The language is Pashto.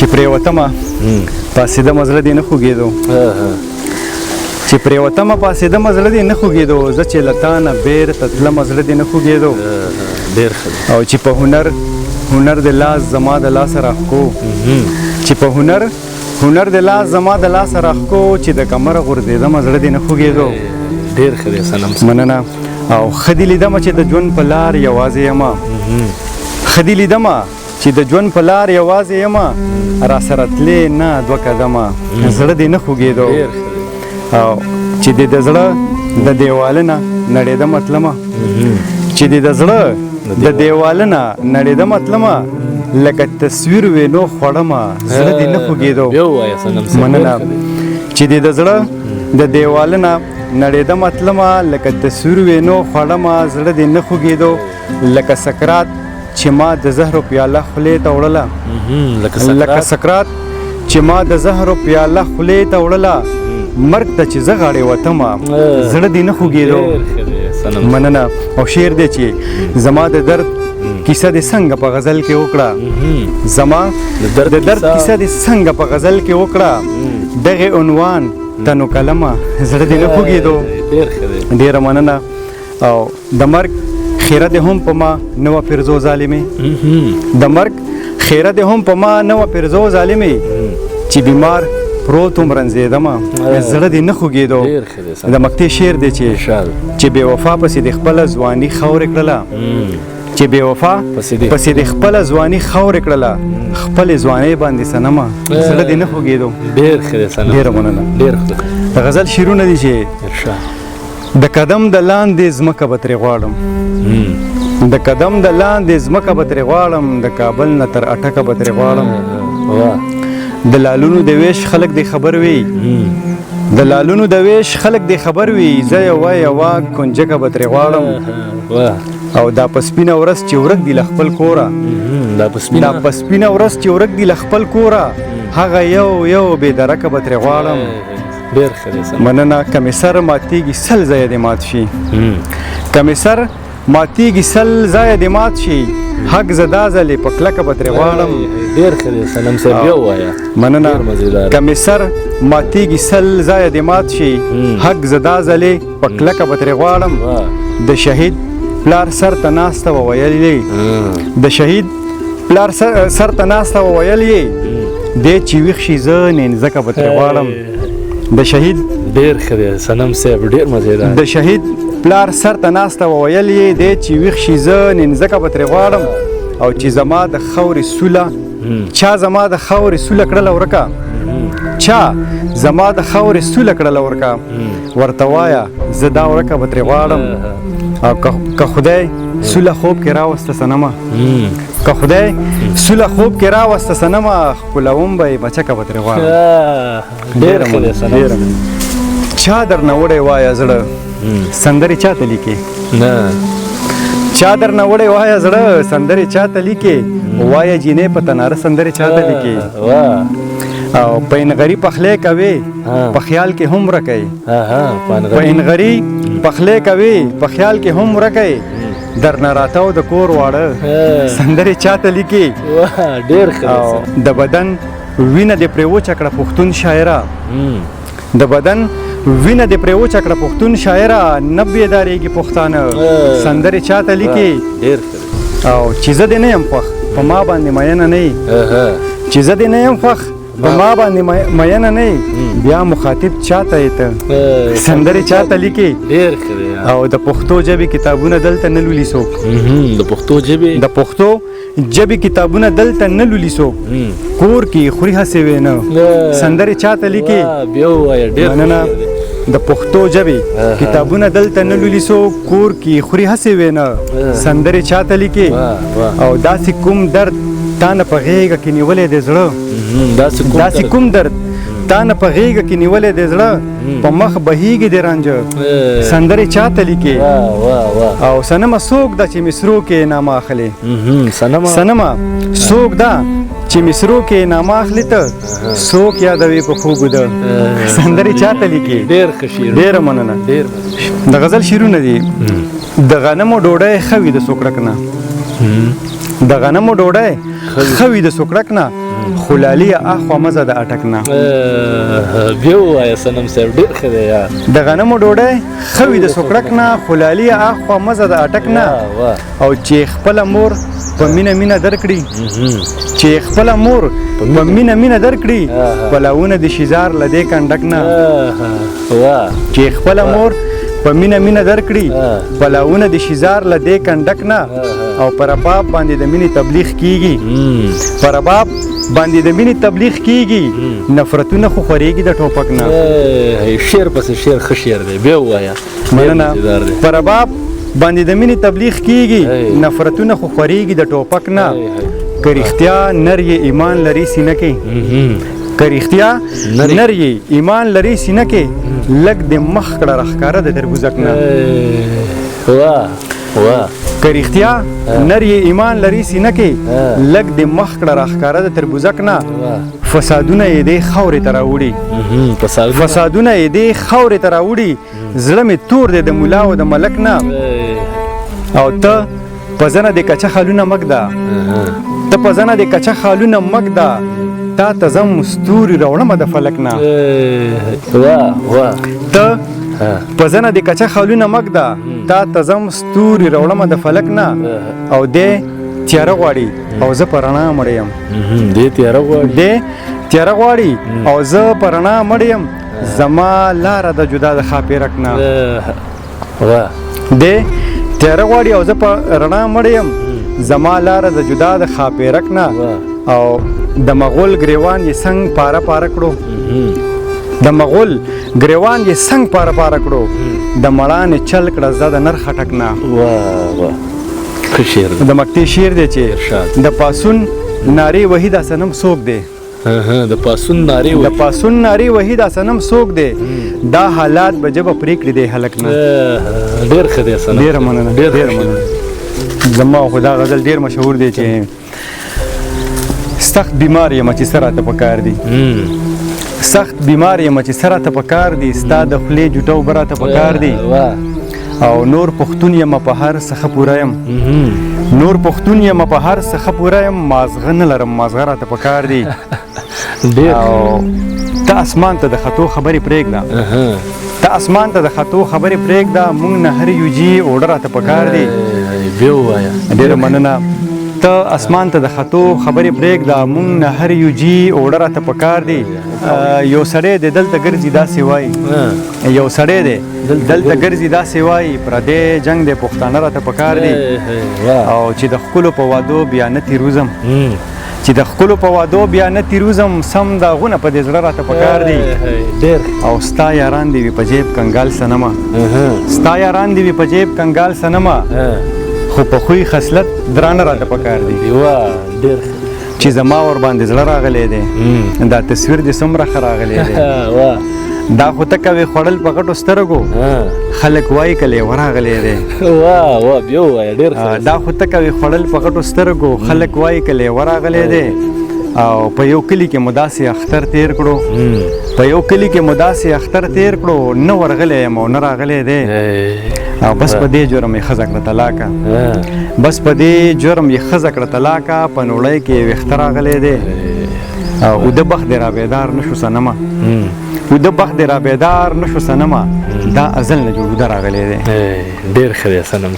چې پرېوتمه پاڅېدمه زړه دې نه خوږېدو چې پرېوتمه پاڅېدمه زړه دې نه خوږېدو زه چې له تا نه بېرته تلمه زړه دې نه خوږېدو او چې په هنر د لاس زما د لاسه راښکو چې په هنر د لاس زما د لاسه راښکو چې د کمره غورځېدمه زړه دې نه خوږېدو ډېر ښه دی صنم مننه او ښه دې لیدمه چې د ژوند په لار یوازې یمه ښه دې لیدمه چې د ژوند په لار یوازې یمه راسره تلې نه دوه قدمه زړه دې نه خوږېدو او چې دې د زړه د دیواله نه نړېدمه تلمه چې دې د زړه د دیواله نه نړېدمه تلمه لکه تصویر وینو خوړمه زړه دې نه خوږېدو مننه چې دې د زړه د دیواله نه نړېدمه تلمه لکه تصویر وینو خوړمه زړه دې نه خوږېدو لکه سکرات چې ما د زهرو پیاله خولې ته وړله لکه سکرات چې ما د زهرو پیاله خولې ته وړله مرګ ته چې زه غاړې وتمه زړه دې نه خوږېدو مننه او شعر دی چې زما د درد کیسه دې څنګه په غزل کې وکړه زما د درد کیسه دې څنګه په غزل کې وکړه دغه عنوان تنو کلمه زړه دې نه خوږېدو ډېره مننه او د مرګ خیره دې هم په ما نه وه پرزو ظالمې د مرګ خیره دې هم په ما نه وه پرزو ظالمې چې بیمار پروت وم رنځېدمه زړه دې نه خوږېدو د مکتې شعر دی چې بې وفا پسې دې خپله ځواني خاورې کړله چې بې وفا پسې دې خپله ځواني خاورې کړله خپلې ځوانۍ باندې صنمه زړه دې نه خوږېدو ډېره مننه د غزل شعرونه دي چې د قدم د لاندې ځمکه به ترې غواړم د قدم د لاندې ځمکه به ترې غواړم د کابل نه تر اټکه به ترې غواړم د لالونو د ویش خلک دې خبر وي د لالونو د ویش خلک دې خبر وي زه یوه کنجکه به ترې غواړم او دا په سپینه ورځ چې ورک دي له خپل کوره دا په سپینه ورځ چې ورک دي له خپل کوره هغه یو بې درکه به ترې غواړم مننه کمې سر ماتېږي سل ځایه دې مات شي کمې سر ماتېږي سل ځایه دې مات شي حق زه دا ځلې په کلکه به ترې غواړم مننه کمې سر ماتېږي سل ځایه دې مات شي حق زه دا ځلې په کلکه به ترې غواړم د شهید پلار سر ته ناسته وویل یې د شهید پلار سر ته ناسته وویل یې دی چې ویښ شي زه نینځکه به ترې غواړم د شهید ډېر ښه دی صنم صاحب ډېر مزېدار د شهید پلار سر ته ناسته وویل یې دی چې ویښ شي زه نینځکه به ترې غواړم او چې زما د خاورې سوله چا زما د خاورې سوله کړله ورکه چا زما د خاورې سوله کړله ورکه ورته وایه زه دا ورکه به ترې غواړم او که خدای سوله خوب کې راوسته صنمه که خدای سوله خوب کې راوسته صنمه ښکلوم به یې مچکه به ترې غواړم ډېره چا درنه وړی وایه زړه سندرې چا ته لیکې چا درنه وړی وایه زړه سندرې چا ته لیکې وایه جینۍ په تناره سندرې چا ته لیکې او پینغري پخلی کوي په خیال کې هم ورکوي پینغري پخلی کوي په خیال کې هم ورکوي درنه راتاو د کور واړه سندرې چا ته لیکي او د بدن وینه دې پرې وچه کړه پښتون شاعره د بدن وینه دې پرې وچه کړه پښتون شاعره نه بیدارېږي پښتانه سندرې چا ته لیکي او چې زه دې نه یم خوښ په ما باندې مینه نه یې چې زه دې نه یم خوښ په ما باندې مینه نه یې بیا مخاطب چاته یې ته سندرې چاته لیکي او د پښتو ژبې کتابونه دلته نه لولي څوک د پښتو ژبې کتابونه دلته نه لولي څوک کور کې خوري هسې وینه سندرې چاته لیکي مننه د پښتو ژبې کتابونه دلته نه لولي څوک کور کې خوري هسې وینه سندرې چاته لیکي او داسې کوم درد تا نه په غېږه کې نیولی دی زړه داسې کوم درد تا نه په غېږه کې نیولی دی زړه په مخ بهیږي د رانجه سندرې چاته لیکې او صنمه څوک ده چې مصرو کې نامه اخلي صنمه څوک ده چې مصرو کې نامه اخلي ته څوک یادوي په خوبو ده سندرې چاته لیکې ډېره مننه د غزل شعرونه دي د غنمو ډوډۍ ښه وي د سوکړک نه د غنمو ډوډۍ خوي د سوکړک نه خلالي اخوا مزه د اټک نه بیا ووایه صنم صاحب ډېر ښه دی یار د غنمو ډوډۍ خوي د سوکړک نه خلالي اخوا مزه د اټک نه او چې خپله مور په مینه مینه درکړي چې خپله مور په مینه مینه درکړي پلاونه د شیزار له دې کنډک نه چې خپله مور په مینه مینه درکړي پلاونه د شیزار له دې کنډک نه او پر رباب باندې د مینې تبلیغ کیږي پر رباب باندې د مینې تبلیغ کیږي نفرتونه خو خورېږي د ټوپک نه شعر پسې شعر ښه شعر دی بیا ووایه مننه پر رباب باندې د مینې تبلیغ کیږي نفرتونه خو خورېږي د ټوپک نه که رښتیا نر یې ایمان لري سینه کې که رښتیا نر یې ایمان لري سینه کې لږ د مخ کړه راښکاره د تربوزک نه که رښتیا نر یې ایمان لري سینه کې لږ د مخ کړه راښکاره د تربوزک نه فسادونه یې دې خاورې ته راوړي فسادونه یې دې خاورې ته راوړي زړه مې تور دی د ملا او د ملک نه او ته په زنه د کچه خالونه مږده ته په زنه د کچه خالونه مږده تا ته زم ستوري راوړمه د فلک نه ته په زنه د کچه خالونه مږده تا ته زم ستوري راوړمه د فلک نه او دې تیاره غواړي او زه په رڼا مړ یم دې تیاره غواړي او زه په رڼا مړ یم زما لاره د جدا د ښاپېرک نه دې تیاره غواړي او زه په رڼا مړ یم زما لاره د جدا د ښاپېرک نه او د مغول ګریوان یې څنګ پاره پاره کړو د مغول ګریوان یې څنګ پاره پاره کړو د مړانې چل کړه زه د نر خټک نه د مکتي شعر دی چې د پاسون نارې وحید صنم څوک دی د پاسون نارې وحید صنم څوک دی دا حالات به جبه پرېکړې دی هلک نه ډېر ښه دی صنم ډېره مننه زما خو دا غزل ډېر مشهور دی چې سخت بیمار یم چې څه راته پکار دي سخت بیمار یم چې څه راته پکار دي ستا د خولې جوټه اوبه راته پکار دي او نور پښتون یم په هر څه پوره یم نور پښتون یم په هر څه پوره یم مازغه نه لرم مازغه راته پکار دي او ته اسمان ته د خطو خبرې پرېږده ته اسمان ته د خطو خبرې پرېږده موږ نه هر یو جي اوډه راته پکار دي ډېره مننه ته اسمان ته د خطو خبرې پرېږده موږ نه هر یو جي اوډه راته پکار دي یو سړی دی دلته ګرځي داسې وایي یو سړی دی دلته ګرځي داسې وایي پردی جنګ دی پښتانه راته پکار دي او چې د ښکلو په وادو بیا نه تېروزم چې د ښکلو په وادو بیا نه تېروزم سم داغونه په دې زړه راته پکار دي او ستا یاران دې وي په جیب کنګال صنمه ستا یاران دې وي په جیب کنګال صنمه خو په خوی خصلت درانه راته پکار دي چې زما ور باندې زړه راغلی دی دا تصویر دې څومره ښه راغلی دی دا خو ته کوې خوړل په غټو سترګو خلک وایي که لیوه راغلی دی دا خو ته کوې خوړل په غټو سترګو خلک وایي که لیوه راغلی دی او په یو کلي کې مو داسې اختر تیر کړو په یو کلي کې مو داسې اختر تیر کړو نه ورغلی یم او نه راغلی دی او بس په دې جرم یې ښځه کړه طلاقه بس په دې جرم یې ښځه کړه طلاقه په نوړی کې یې ویښته راغلی دی او اوده بخت دې را بیدار نه شو صنمه اوده بخت دې را بیدار نه شو صنمه دا ازل نه جوړ اوده راغلی دی ډېر ښه دی صنم